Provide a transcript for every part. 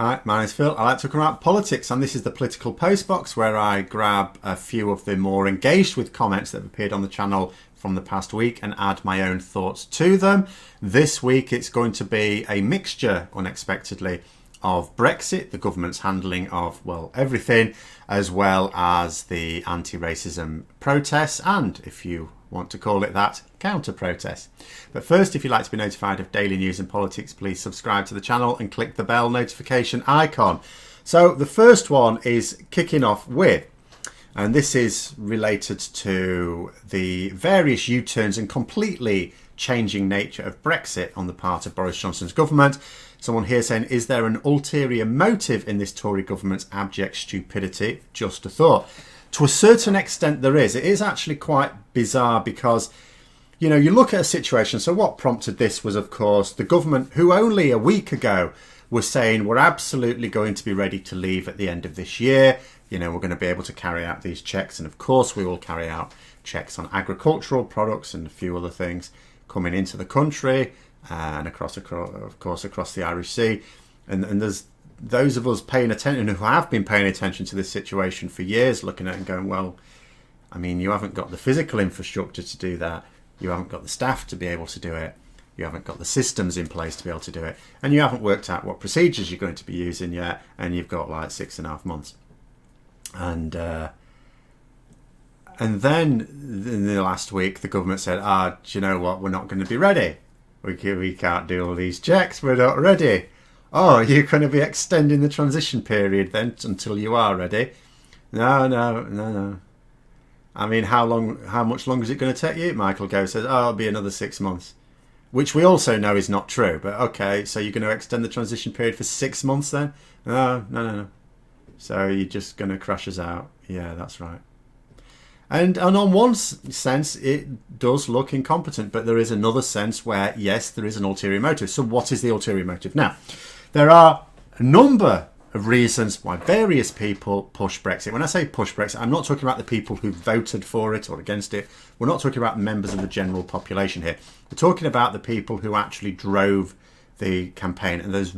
Hi, my name's Phil. I like to talk about politics, and this is the Political Postbox, where I grab a few of the more engaged with comments that have appeared on the channel from the past week and add my own thoughts to them. This week it's going to be a mixture, unexpectedly, of Brexit, the government's handling of, well, everything, as well as the anti-racism protests, and, if you want to call it that, counter-protests. But first, if you'd like to be notified of daily news and politics, please subscribe to the channel and click the bell notification icon. So the first one is kicking off with, and this is related to the various U-turns and completely changing nature of Brexit on the part of Boris Johnson's government. Someone here saying, is there an ulterior motive in this Tory government's abject stupidity? Just a thought. To a certain extent there is. It is actually quite bizarre because, you know, you look at a situation. So what prompted this was, of course, the government, who only a week ago was saying we're absolutely going to be ready to leave at the end of this year. You know, we're going to be able to carry out these checks. And of course, we will carry out checks on agricultural products and a few other things coming into the country and of course, across the Irish Sea. And there's those of us paying attention, who have been paying attention to this situation for years, looking at it and going, well, I mean, you haven't got the physical infrastructure to do that. You haven't got the staff to be able to do it. You haven't got the systems in place to be able to do it. And you haven't worked out what procedures you're going to be using yet. And you've got like 6.5 months. And then in the last week, the government said, do you know what? We're not going to be ready. We can't do all these checks. We're not ready. Oh, you're going to be extending the transition period then until you are ready? No. I mean, how much longer is it going to take you? Michael Gove says, it'll be another 6 months. Which we also know is not true. But okay, so you're going to extend the transition period for 6 months then? No. So you're just going to crash us out. Yeah, that's right. And on one sense, it does look incompetent. But there is another sense where, yes, there is an ulterior motive. So what is the ulterior motive? Now, there are a number of reasons why various people push Brexit. When I say push Brexit, I'm not talking about the people who voted for it or against it. We're not talking about members of the general population here. We're talking about the people who actually drove the campaign, and there's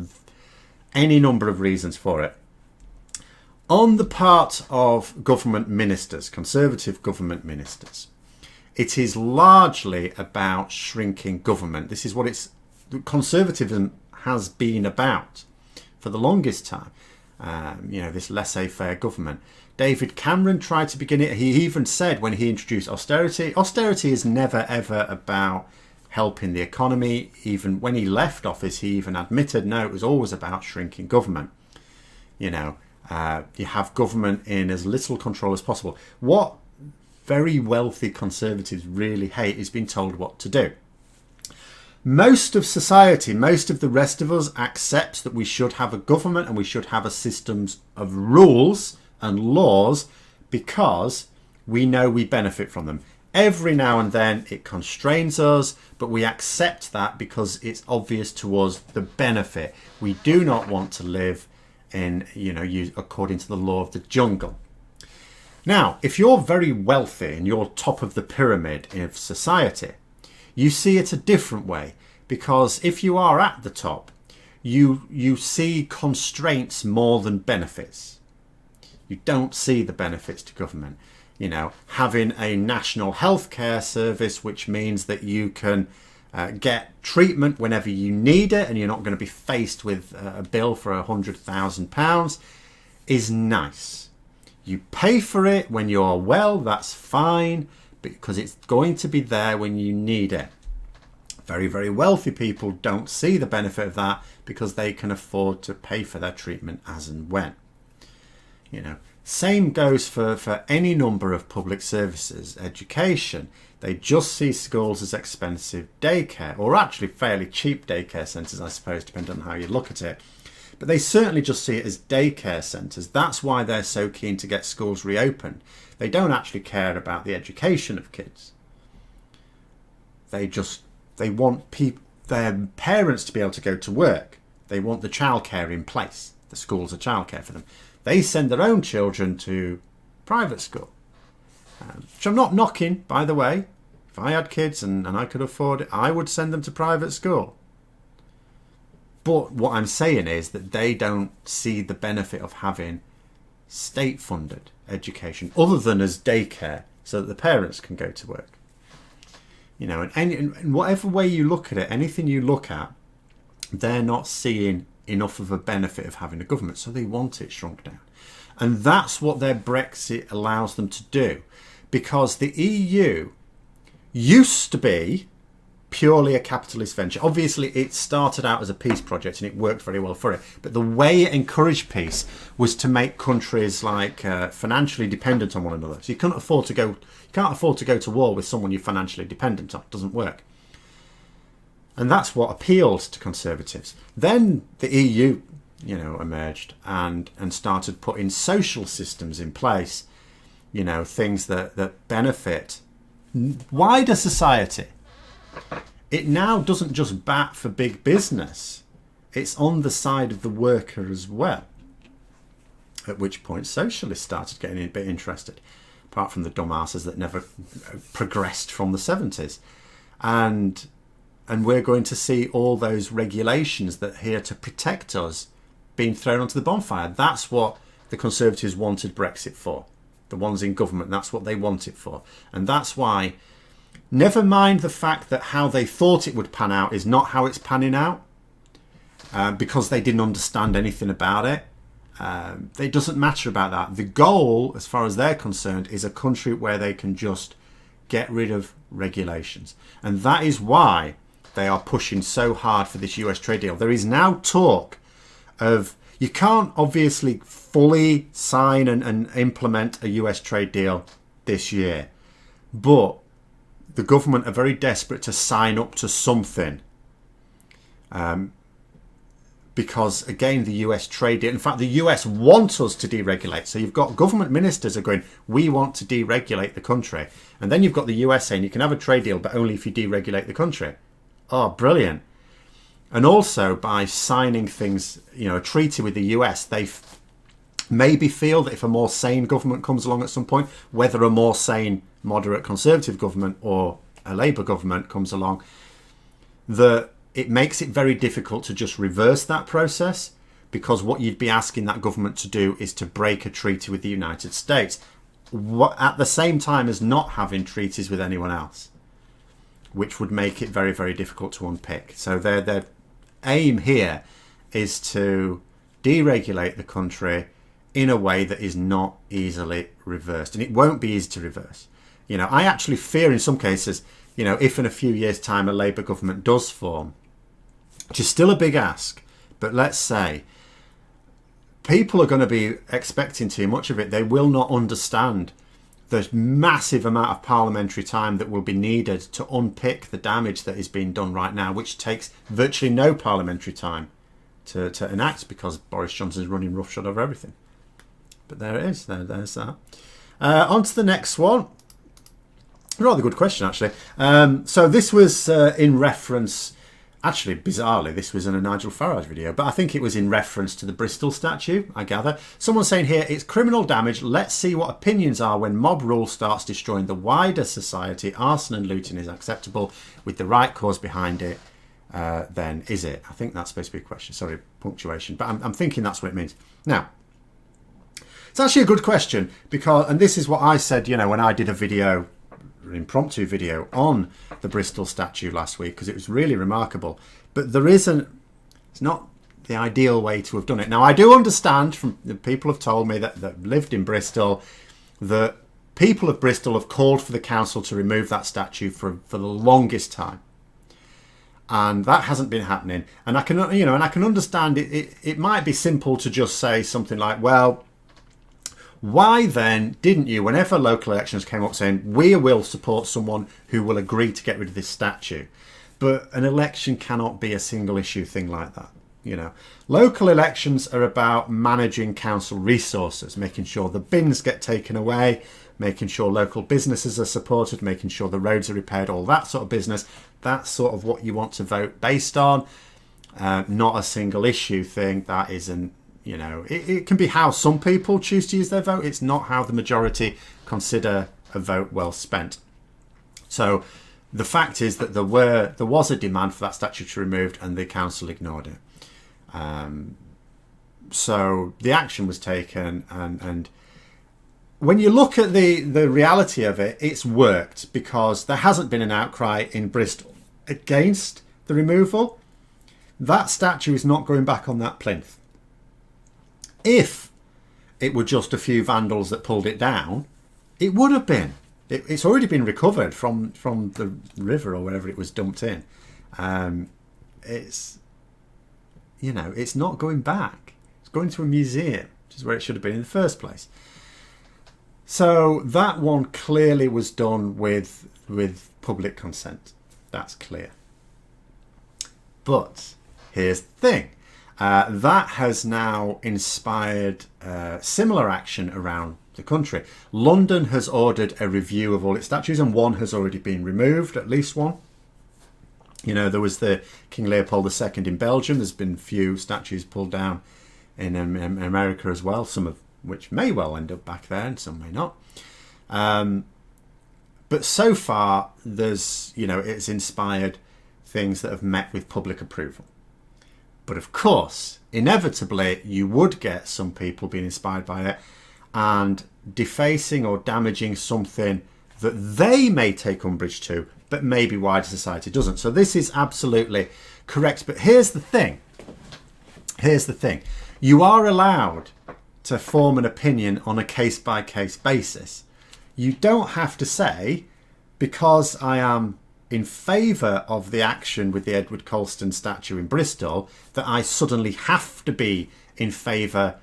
any number of reasons for it. On the part of government ministers, Conservative government ministers, it is largely about shrinking government. This is what Conservatism has been about for the longest time. This laissez-faire government. David Cameron tried to begin it. He even said when he introduced austerity is never ever about helping the economy. Even when he left office, he even admitted, no, it was always about shrinking government. You have government in as little control as possible. What very wealthy Conservatives really hate is being told what to do. Most of society, most of the rest of us accepts that we should have a government and we should have a systems of rules and laws because we know we benefit from them. Every now and then it constrains us, but we accept that because it's obvious to us the benefit. We do not want to live in, according to the law of the jungle. Now, if you're very wealthy and you're top of the pyramid of society, you see it a different way, because if you are at the top, you see constraints more than benefits. You don't see the benefits to government. Having a national healthcare service, which means that you can get treatment whenever you need it and you're not going to be faced with a bill for £100,000, is nice. You pay for it when you're well, that's fine, because it's going to be there when you need it. Very, very wealthy people don't see the benefit of that because they can afford to pay for their treatment as and when. Same goes for any number of public services. Education, they just see schools as expensive daycare, or actually fairly cheap daycare centres, I suppose, depending on how you look at it. But they certainly just see it as daycare centres. That's why they're so keen to get schools reopened. They don't actually care about the education of kids. They want their parents to be able to go to work. They want the childcare in place. The schools are childcare for them. They send their own children to private school. Which I'm not knocking, by the way. If I had kids and I could afford it, I would send them to private school. But what I'm saying is that they don't see the benefit of having state-funded education other than as daycare so that the parents can go to work. You know, and in whatever way you look at it, anything you look at, they're not seeing enough of a benefit of having a government, so they want it shrunk down. And that's what their Brexit allows them to do, because the EU used to be purely a capitalist venture. Obviously, it started out as a peace project and it worked very well for it. But the way it encouraged peace was to make countries like financially dependent on one another. So you can't afford to go to war with someone you're financially dependent on. It doesn't work. And that's what appealed to conservatives. Then the EU, you know, emerged and started putting social systems in place. You know, things that benefit wider society. It now doesn't just bat for big business. It's on the side of the worker as well. At which point socialists started getting a bit interested, apart from the dumbasses that never progressed from the 70s. And we're going to see all those regulations that are here to protect us being thrown onto the bonfire. That's what the Conservatives wanted Brexit for. The ones in government, that's what they want it for. And that's why, never mind the fact that how they thought it would pan out is not how it's panning out, because they didn't understand anything about it. It doesn't matter about that. The goal, as far as they're concerned, is a country where they can just get rid of regulations. And that is why they are pushing so hard for this US trade deal. There is now talk of, you can't obviously fully sign and implement a US trade deal this year, but the government are very desperate to sign up to something, because again, the US trade deal, in fact the US want us to deregulate. So you've got government ministers are going, we want to deregulate the country, and then you've got the US saying you can have a trade deal but only if you deregulate the country. Oh, brilliant. And also by signing things, you know, a treaty with the US, they maybe feel that if a more sane government comes along at some point, whether a more sane moderate conservative government or a Labour government comes along, that it makes it very difficult to just reverse that process, because what you'd be asking that government to do is to break a treaty with the United States at the same time as not having treaties with anyone else, which would make it very, very difficult to unpick. So their aim here is to deregulate the country in a way that is not easily reversed. And it won't be easy to reverse. You know, I actually fear in some cases, you know, if in a few years' time a Labour government does form, which is still a big ask, but let's say people are going to be expecting too much of it. They will not understand the massive amount of parliamentary time that will be needed to unpick the damage that is being done right now, which takes virtually no parliamentary time to enact, because Boris Johnson is running roughshod over everything. But there it is. There's that. On to the next one. Rather good question, actually. So this was in reference, actually, bizarrely, this was in a Nigel Farage video, but I think it was in reference to the Bristol statue, I gather. Someone's saying here, it's criminal damage. Let's see what opinions are when mob rule starts destroying the wider society. Arson and looting is acceptable with the right cause behind it. Then is it? I think that's supposed to be a question. Sorry, punctuation. But I'm thinking that's what it means. Now, it's actually a good question, because, and this is what I said, you know, when I did a video, an impromptu video on the Bristol statue last week, because it was really remarkable. But it's not the ideal way to have done it. Now, I do understand from the people have told me that lived in Bristol, that people of Bristol have called for the council to remove that statue for the longest time. And that hasn't been happening. And I can, you know, and I can understand it. It might be simple to just say something like, well, why then didn't you, whenever local elections came up, saying we will support someone who will agree to get rid of this statue? But an election cannot be a single issue thing like that. You know, local elections are about managing council resources, making sure the bins get taken away, making sure local businesses are supported, making sure the roads are repaired, all that sort of business. That's sort of what you want to vote based on, not a single issue thing. That isn't, you know, it can be how some people choose to use their vote. It's not how the majority consider a vote well spent. So the fact is that there was a demand for that statue to be removed and the council ignored it. So the action was taken, and when you look at the reality of it, it's worked, because there hasn't been an outcry in Bristol against the removal. That statue is not going back on that plinth. If it were just a few vandals that pulled it down, it would have been. It's already been recovered from the river or wherever it was dumped in. It's not going back. It's going to a museum, which is where it should have been in the first place. So that one clearly was done with public consent. That's clear. But here's the thing. That has now inspired similar action around the country. London has ordered a review of all its statues, and one has already been removed, at least one. There was the King Leopold II in Belgium. There's been a few statues pulled down in America as well, some of which may well end up back there and some may not. But so far, it's inspired things that have met with public approval. But of course, inevitably, you would get some people being inspired by it and defacing or damaging something that they may take umbrage to, but maybe wider society doesn't. So this is absolutely correct. But here's the thing. You are allowed to form an opinion on a case-by-case basis. You don't have to say, because I am in favour of the action with the Edward Colston statue in Bristol, that I suddenly have to be in favour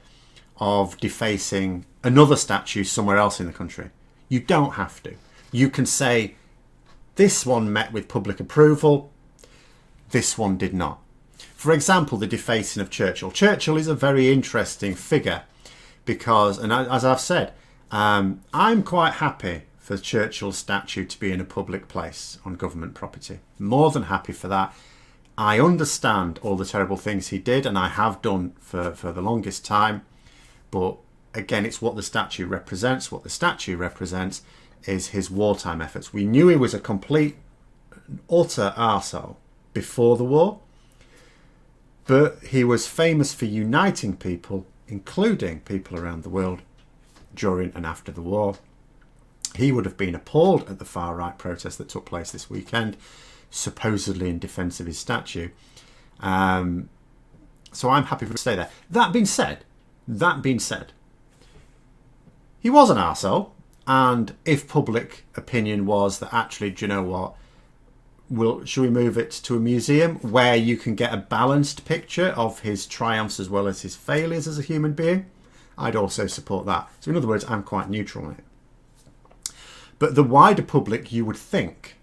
of defacing another statue somewhere else in the country. You don't have to. You can say, this one met with public approval, this one did not. For example, the defacing of Churchill. Churchill is a very interesting figure because, and as I've said, I'm quite happy for Churchill's statue to be in a public place on government property. More than happy for that. I understand all the terrible things he did, and I have done for the longest time. But again, it's what the statue represents. What the statue represents is his wartime efforts. We knew he was a complete, utter arsehole before the war. But he was famous for uniting people, including people around the world, during and after the war. He would have been appalled at the far-right protest that took place this weekend, supposedly in defence of his statue. So I'm happy for him to stay there. That being said, he was an arsehole, and if public opinion was that actually, do you know what, should we move it to a museum where you can get a balanced picture of his triumphs as well as his failures as a human being, I'd also support that. So in other words, I'm quite neutral on it. But the wider public, you would think,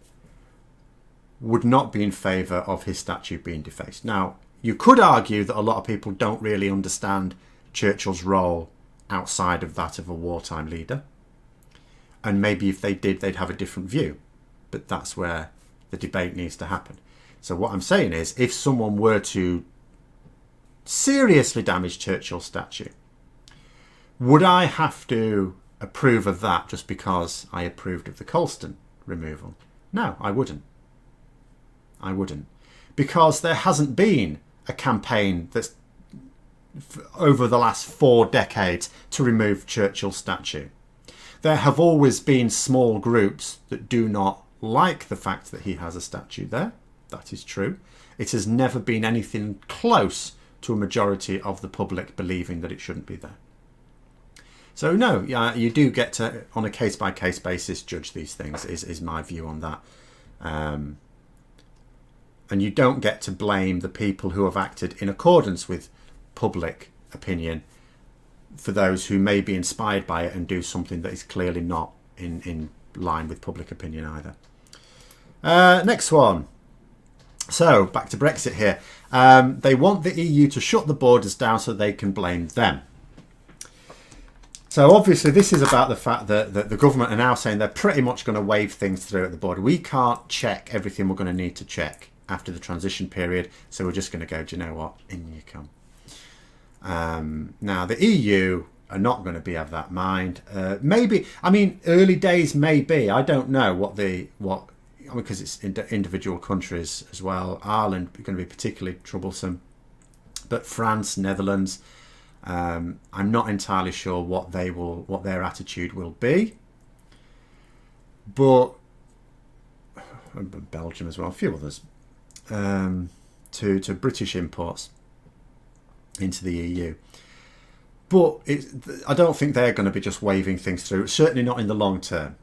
would not be in favour of his statue being defaced. Now, you could argue that a lot of people don't really understand Churchill's role outside of that of a wartime leader. And maybe if they did, they'd have a different view. But that's where the debate needs to happen. So what I'm saying is, if someone were to seriously damage Churchill's statue, would I have to approve of that just because I approved of the Colston removal? No, I wouldn't. Because there hasn't been a campaign that's over the last 4 decades to remove Churchill's statue. There have always been small groups that do not like the fact that he has a statue there. That is true. It has never been anything close to a majority of the public believing that it shouldn't be there. So no, you do get to, on a case-by-case basis, judge these things, is my view on that. And you don't get to blame the people who have acted in accordance with public opinion for those who may be inspired by it and do something that is clearly not in line with public opinion either. Next one. So, back to Brexit here. They want the EU to shut the borders down so they can blame them. So obviously this is about the fact that the government are now saying they're pretty much going to wave things through at the border. We can't check everything we're going to need to check after the transition period, so we're just going to go, do you know what, in you come. Now the EU are not going to be of that mind. Maybe, I mean, early days maybe. I don't know because it's individual countries as well. Ireland is going to be particularly troublesome. But France, Netherlands, I'm not entirely sure what their attitude will be. But Belgium as well, a few others, to British imports into the EU. But I don't think they're going to be just waving things through, certainly not in the long term.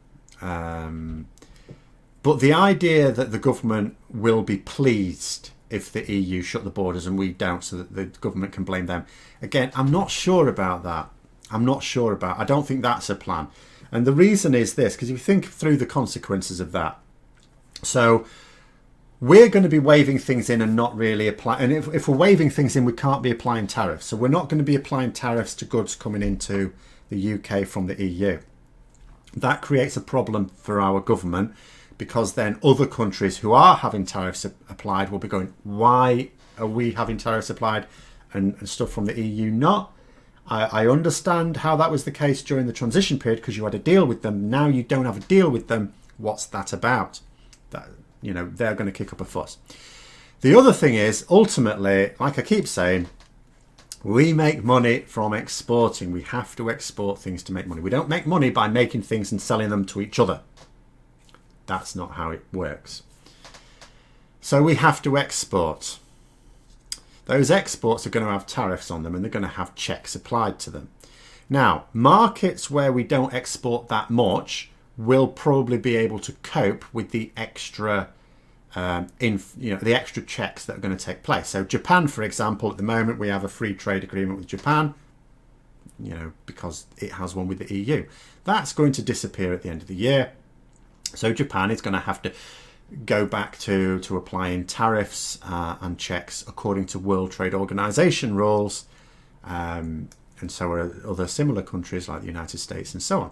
But the idea that the government will be pleased if the EU shut the borders and we don't, so that the government can blame them, again, I'm not sure about that. I don't think that's a plan. And the reason is this, because if you think through the consequences of that, so we're going to be waving things in and not really apply. And if we're waving things in, we can't be applying tariffs. So we're not going to be applying tariffs to goods coming into the UK from the EU. That creates a problem for our government, because then other countries who are having tariffs applied will be going, why are we having tariffs applied and stuff from the EU not? I understand how that was the case during the transition period because you had a deal with them. Now you don't have a deal with them. What's that about? That, they're going to kick up a fuss. The other thing is, ultimately, like I keep saying, we make money from exporting. We have to export things to make money. We don't make money by making things and selling them to each other. That's not how it works. So we have to export. Those exports are going to have tariffs on them and they're going to have checks applied to them. Now, markets where we don't export that much will probably be able to cope with the extra the extra checks that are going to take place. So Japan, for example, at the moment we have a free trade agreement with Japan, because it has one with the EU. That's going to disappear at the end of the year. So Japan is going to have to go back to applying tariffs and checks according to World Trade Organization rules, and so are other similar countries like the United States and so on.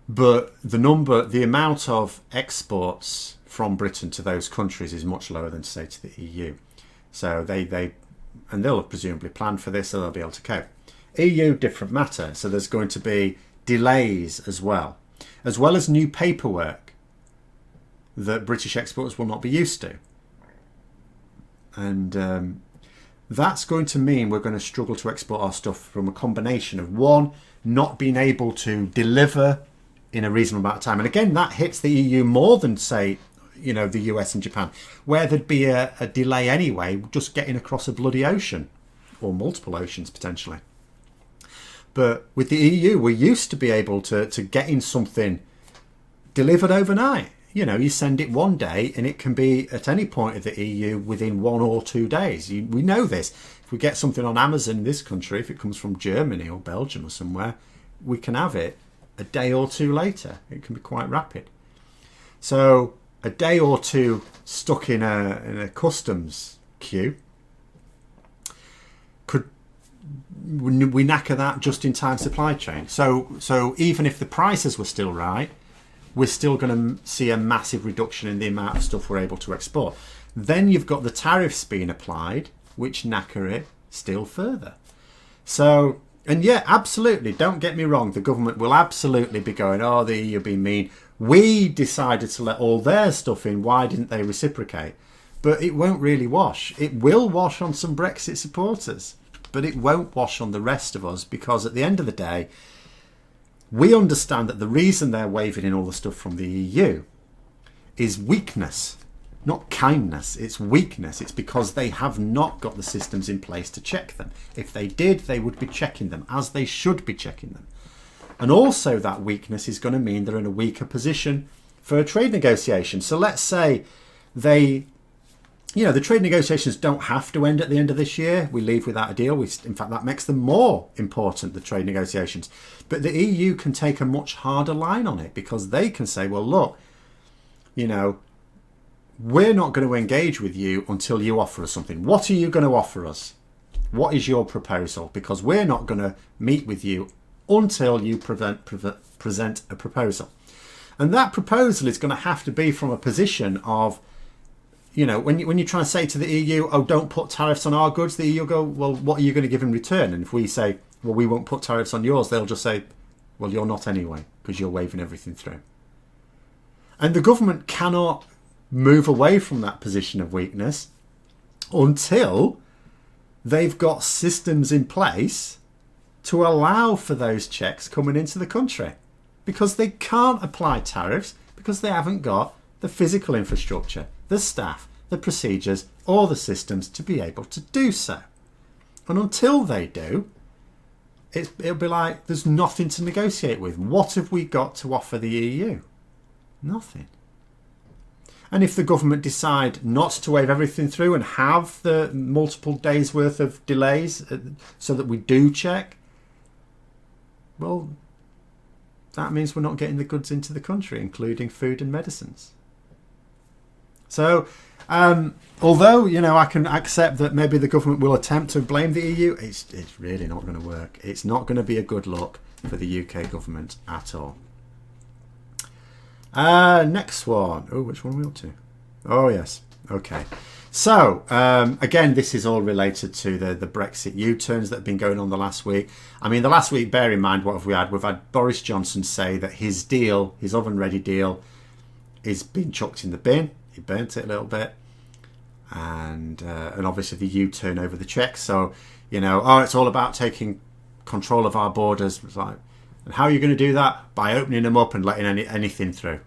But the amount of exports from Britain to those countries is much lower than, say, to the EU. So they'll have presumably planned for this, so they'll be able to cope. EU, different matter. So there's going to be delays as well as new paperwork that British exporters will not be used to. And that's going to mean we're going to struggle to export our stuff from a combination of, one, not being able to deliver in a reasonable amount of time. And again, that hits the EU more than, say, the US and Japan, where there'd be a delay anyway, just getting across a bloody ocean, or multiple oceans potentially. But with the EU, we're used to be able to getting something delivered overnight. You send it one day and it can be at any point of the EU within 1 or 2 days. We know this. If we get something on Amazon in this country, if it comes from Germany or Belgium or somewhere, we can have it a day or two later. It can be quite rapid. So a day or two stuck in a customs queue, could we knacker that just-in-time supply chain? So even if the prices were still right, we're still going to see a massive reduction in the amount of stuff we're able to export. Then you've got the tariffs being applied, which knacker it still further. So, and yeah, absolutely, don't get me wrong, the government will absolutely be going, oh, the EU being mean. We decided to let all their stuff in, why didn't they reciprocate? But it won't really wash. It will wash on some Brexit supporters, but it won't wash on the rest of us, because at the end of the day, we understand that the reason they're waving in all the stuff from the EU is weakness, not kindness. It's weakness. It's because they have not got the systems in place to check them. If they did, they would be checking them, as they should be checking them. And also that weakness is going to mean they're in a weaker position for a trade negotiation. So let's say the trade negotiations don't have to end at the end of this year. We leave without a deal. In fact, that makes them more important, the trade negotiations. But the EU can take a much harder line on it, because they can say, well, look, we're not going to engage with you until you offer us something. What are you going to offer us? What is your proposal? Because we're not going to meet with you until you present a proposal. And that proposal is going to have to be from a position of, when you try and say to the EU, oh, don't put tariffs on our goods, the EU go, well, what are you going to give in return? And if we say, well, we won't put tariffs on yours, they'll just say, well, you're not anyway, because you're waving everything through. And the government cannot move away from that position of weakness until they've got systems in place to allow for those checks coming into the country, because they can't apply tariffs because they haven't got the physical infrastructure, the staff, the procedures, or the systems to be able to do so. And until they do, it'll be like there's nothing to negotiate with. What have we got to offer the EU? Nothing. And if the government decide not to wave everything through and have the multiple days worth of delays so that we do check, well, that means we're not getting the goods into the country, including food and medicines. So, although, I can accept that maybe the government will attempt to blame the EU, it's really not going to work. It's not going to be a good look for the UK government at all. Next one. Oh, which one are we up to? Oh, yes. Okay. So, again, this is all related to the Brexit U-turns that have been going on the last week. I mean, the last week, bear in mind, what have we had? We've had Boris Johnson say that his deal, his oven-ready deal, is being chucked in the bin. He burnt it a little bit. And obviously the U-turn over the checks. So, it's all about taking control of our borders. It's like, and how are you going to do that? By opening them up and letting anything through.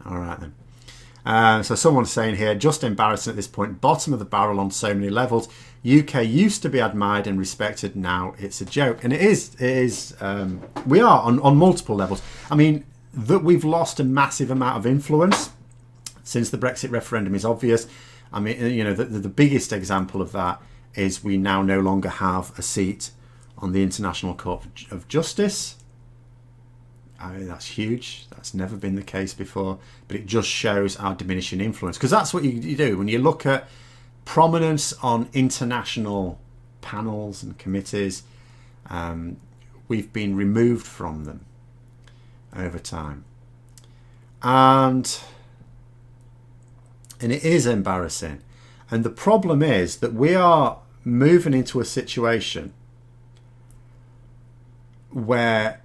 All right, then. So someone's saying here, just embarrassing at this point, bottom of the barrel on so many levels. UK used to be admired and respected. Now it's a joke. And it is. We are on multiple levels. I mean, that we've lost a massive amount of influence since the Brexit referendum is obvious. I mean, the biggest example of that is we now no longer have a seat on the International Court of Justice. I mean, that's huge. That's never been the case before. But it just shows our diminishing influence. Because that's what you do. When you look at prominence on international panels and committees, we've been removed from them over time. And it is embarrassing. And the problem is that we are moving into a situation where,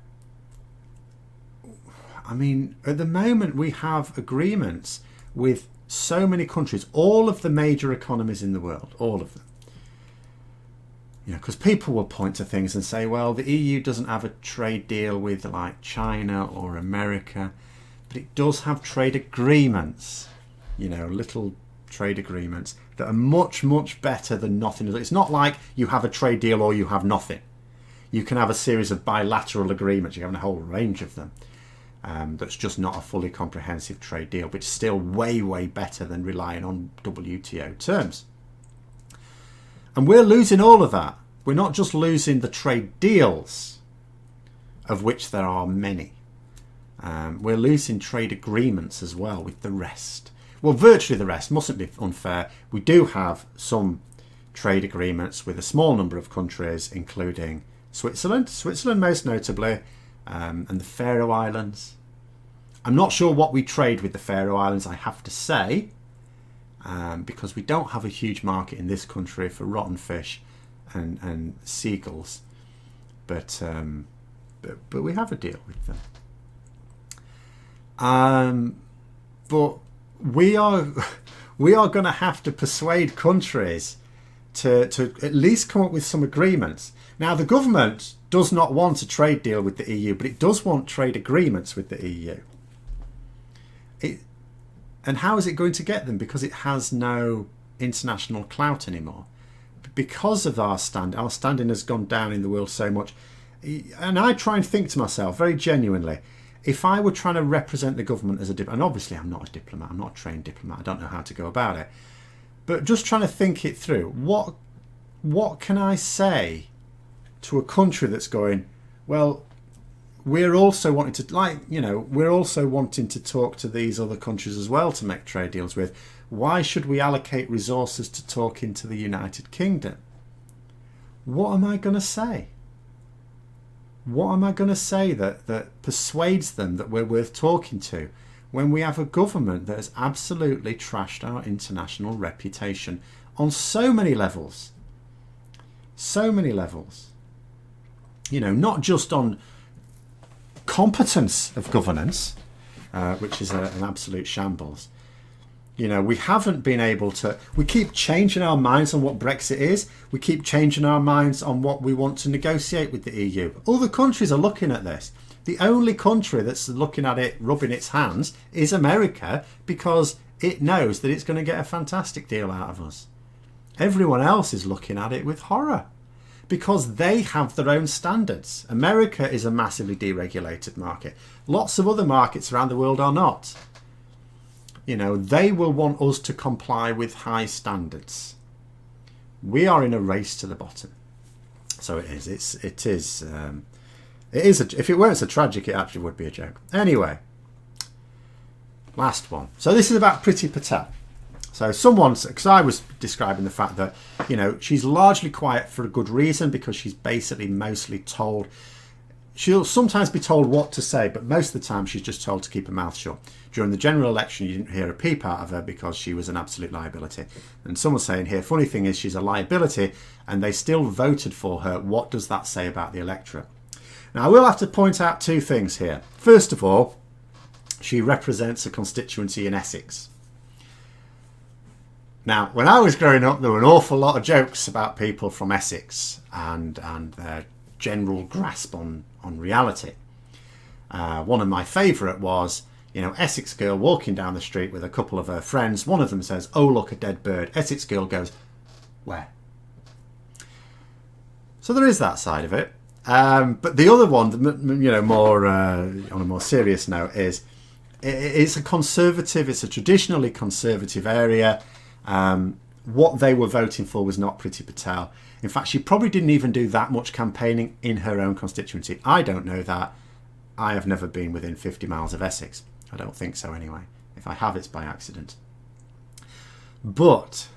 I mean, at the moment we have agreements with so many countries, all of the major economies in the world, all of them. Because people will point to things and say, well, the EU doesn't have a trade deal with like China or America, but it does have trade agreements, little trade agreements that are much, much better than nothing. It's not like you have a trade deal or you have nothing. You can have a series of bilateral agreements. You have a whole range of them. That's just not a fully comprehensive trade deal, but it's still way, way better than relying on WTO terms. And we're losing all of that. We're not just losing the trade deals, of which there are many. We're losing trade agreements as well with the rest. Well, virtually the rest. Mustn't be unfair. We do have some trade agreements with a small number of countries, including Switzerland most notably, and the Faroe Islands. I'm not sure what we trade with the Faroe Islands, I have to say, because we don't have a huge market in this country for rotten fish and seagulls, but we have a deal with them. But we are going to have to persuade countries to at least come up with some agreements. Now, the government does not want a trade deal with the EU, but it does want trade agreements with the EU. And how is it going to get them? Because it has no international clout anymore. Because of our standing has gone down in the world so much. And I try and think to myself, very genuinely, if I were trying to represent the government as a diplomat, and obviously I'm not a diplomat, I'm not a trained diplomat, I don't know how to go about it, but just trying to think it through, what can I say to a country that's going, well, we're also wanting to talk to these other countries as well to make trade deals with. Why should we allocate resources to talking to the United Kingdom? What am I going to say? What am I going to say that persuades them that we're worth talking to when we have a government that has absolutely trashed our international reputation on so many levels? So many levels. Not just on competence of governance, which is an absolute shambles. We haven't been able to. We keep changing our minds on what Brexit is. We keep changing our minds on what we want to negotiate with the EU. Other countries are looking at this. The only country that's looking at it, rubbing its hands, is America, because it knows that it's going to get a fantastic deal out of us. Everyone else is looking at it with horror because they have their own standards. America is a massively deregulated market. Lots of other markets around the world are not. They will want us to comply with high standards. We are in a race to the bottom. So it is. It is. If it weren't so tragic, it actually would be a joke. Anyway, last one. So this is about Priti Patel. So because I was describing the fact that, she's largely quiet for a good reason, because she's basically mostly told. She'll sometimes be told what to say, but most of the time she's just told to keep her mouth shut. During the general election, you didn't hear a peep out of her because she was an absolute liability. And someone's saying here, funny thing is she's a liability and they still voted for her. What does that say about the electorate? Now, I will have to point out two things here. First of all, she represents a constituency in Essex. Now, when I was growing up, there were an awful lot of jokes about people from Essex and their general grasp on reality. One of my favourite was, Essex girl walking down the street with a couple of her friends. One of them says, "Oh, look, a dead bird." Essex girl goes, "Where?" So there is that side of it. But the other one, more on a more serious note, is it's a conservative, it's a traditionally conservative area. What they were voting for was not Priti Patel. In fact, she probably didn't even do that much campaigning in her own constituency. I don't know that. I have never been within 50 miles of Essex. I don't think so anyway. If I have, it's by accident. But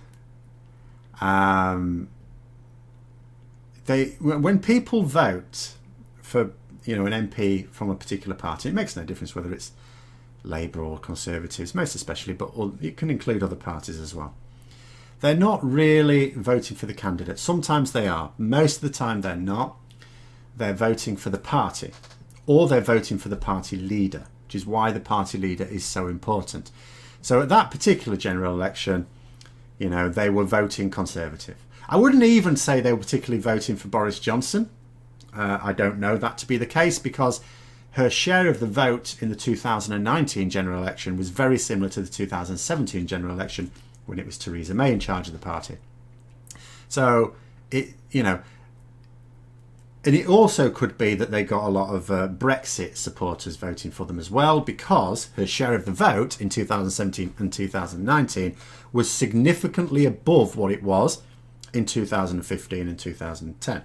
when people vote for an MP from a particular party, it makes no difference whether it's Labour or Conservatives, most especially, but it can include other parties as well. They're not really voting for the candidate. Sometimes they are. Most of the time they're not. They're voting for the party, or they're voting for the party leader, which is why the party leader is so important. So at that particular general election, they were voting Conservative. I wouldn't even say they were particularly voting for Boris Johnson. I don't know that to be the case, because her share of the vote in the 2019 general election was very similar to the 2017 general election, when it was Theresa May in charge of the party. So and it also could be that they got a lot of Brexit supporters voting for them as well, because her share of the vote in 2017 and 2019 was significantly above what it was in 2015 and 2010.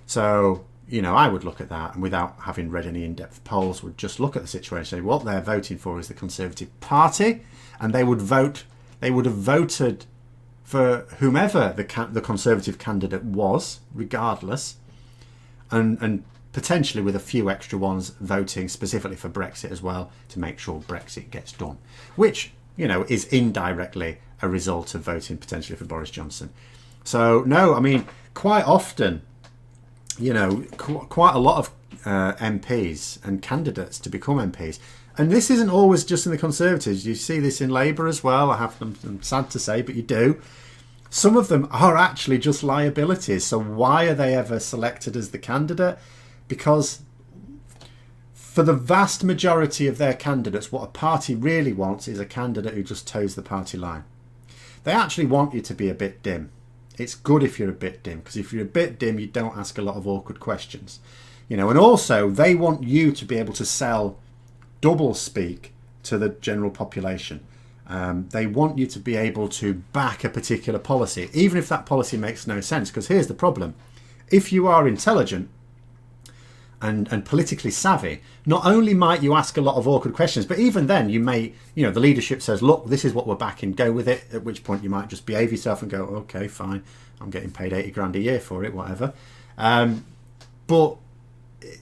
So, I would look at that, and without having read any in-depth polls, would just look at the situation and say what they're voting for is the Conservative Party, and they would have voted for whomever the Conservative candidate was, regardless, and potentially with a few extra ones voting specifically for Brexit as well, to make sure Brexit gets done, which, is indirectly a result of voting potentially for Boris Johnson. So, no, I mean, quite often, quite a lot of MPs and candidates to become MPs, and this isn't always just in the Conservatives. You see this in Labour as well. I'm sad to say, but you do. Some of them are actually just liabilities. So why are they ever selected as the candidate? Because for the vast majority of their candidates, what a party really wants is a candidate who just toes the party line. They actually want you to be a bit dim. It's good if you're a bit dim, because if you're a bit dim, you don't ask a lot of awkward questions. And also they want you to be able to sell double speak to the general population. They want you to be able to back a particular policy, even if that policy makes no sense. Because here's the problem. If you are intelligent and politically savvy, not only might you ask a lot of awkward questions, but even then you may, the leadership says, look, this is what we're backing, go with it, at which point you might just behave yourself and go, okay, fine, I'm getting paid 80 grand a year for it, whatever. But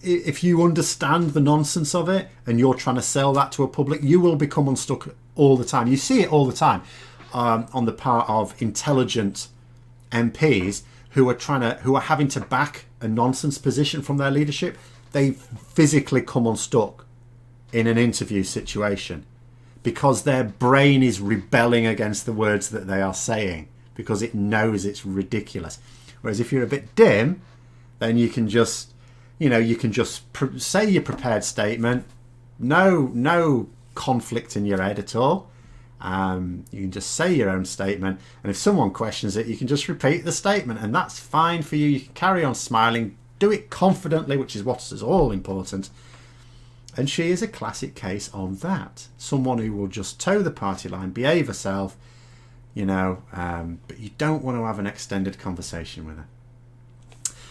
if you understand the nonsense of it and you're trying to sell that to a public, you will become unstuck all the time. You see it all the time on the part of intelligent MPs who are having to back a nonsense position from their leadership. They physically come unstuck in an interview situation because their brain is rebelling against the words that they are saying because it knows it's ridiculous. Whereas if you're a bit dim, then you can just, say your prepared statement. No conflict in your head at all. You can just say your own statement, and if someone questions it, you can just repeat the statement, and that's fine for you. You can carry on smiling, do it confidently, which is what is all important. And she is a classic case of that. Someone who will just toe the party line, behave herself, but you don't want to have an extended conversation with her.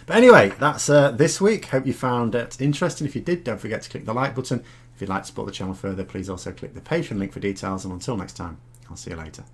But anyway, that's this week. Hope you found it interesting. If you did, don't forget to click the like button. If you'd like to support the channel further, please also click the Patreon link for details. And until next time, I'll see you later.